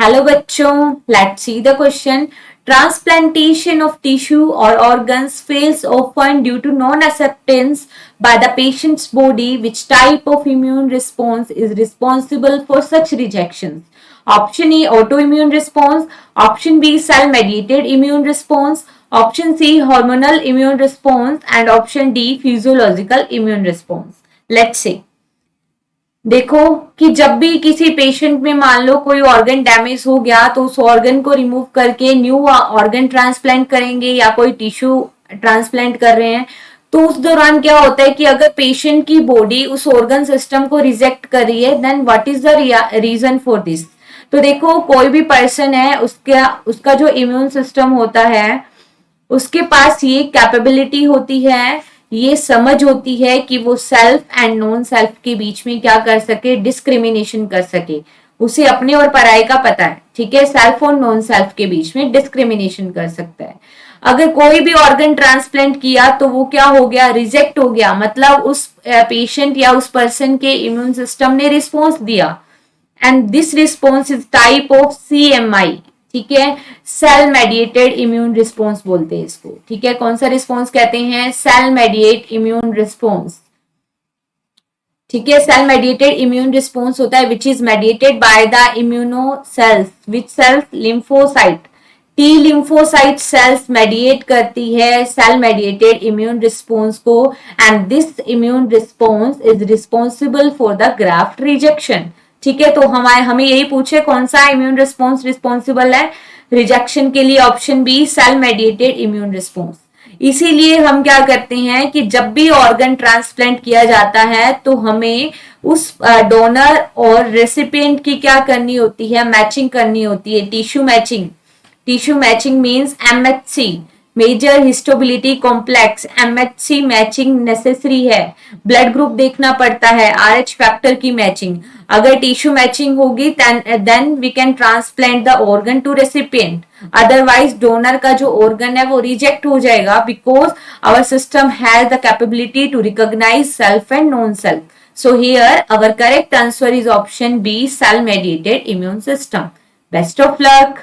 Hello बच्चों, let's see the question. Transplantation of tissue or organs fails often due to non-acceptance by the patient's body. Which type of immune response is responsible for such rejections? Option A, autoimmune response. Option B, cell-mediated immune response. Option C, hormonal immune response. And option D, physiological immune response. Let's see. देखो कि जब भी किसी patient में मान लो कोई organ damage हो गया तो उस ऑर्गन को रिमूव करके न्यू ऑर्गन ट्रांसप्लांट करेंगे या कोई टिश्यू ट्रांसप्लांट कर रहे हैं, तो उस दौरान क्या होता है कि अगर पेशेंट की बॉडी उस ऑर्गन सिस्टम को रिजेक्ट कर रही है, then what is the reason for this. तो देखो, कोई भी पर्सन है, उसका जो इम्यून सिस्टम होता है उसके पास ये कैपेबिलिटी होती है, ये समझ होती है कि वो सेल्फ एंड नॉन सेल्फ के बीच में क्या कर सके, डिस्क्रिमिनेशन कर सके. उसे अपने और पराये का पता है, ठीक है, सेल्फ और नॉन सेल्फ के बीच में डिस्क्रिमिनेशन कर सकता है. अगर कोई भी ऑर्गन ट्रांसप्लांट किया तो वो क्या हो गया, रिजेक्ट हो गया, मतलब उस पेशेंट या उस पर्सन के इम्यून सिस्टम ने रिस्पॉन्स दिया, and this response is type of CMI. ठीक है, सेल मेडिएटेड इम्यून रिस्पॉन्स बोलते हैं इसको. ठीक है, कौन सा रिस्पॉन्स कहते हैं, सेल मेडिएट इम्यून रिस्पॉन्स. ठीक है, सेल मेडिएटेड इम्यून रिस्पॉन्स होता है which is mediated by the immuno cells. Which cells, lymphocyte. T lymphocyte cells mediate करती है सेल मेडिएटेड इम्यून रिस्पॉन्स को, and this immune response is responsible for the graft rejection. ठीक है, तो हमें यही पूछे कौन सा इम्यून रिस्पॉन्स रिस्पॉन्सिबल है रिजेक्शन के लिए. Option B, cell mediated immune response. इसीलिए हम क्या करते हैं कि जब भी ऑर्गन ट्रांसप्लांट किया जाता है तो हमें उस डोनर और रेसिपिएंट की क्या करनी होती है, मैचिंग करनी होती है, tissue matching. Tissue matching means MHC, major histocompatibility complex. MHC matching necessary है. ब्लड ग्रुप देखना पड़ता है, RH फैक्टर की मैचिंग. अगर टिश्यू मैचिंग होगी then we can transplant the organ to recipient. Otherwise donor का जो ऑर्गन है वो रिजेक्ट हो जाएगा, because our system has the capability to recognise self and non self. So here our correct answer is option B, cell mediated immune system. Best of luck.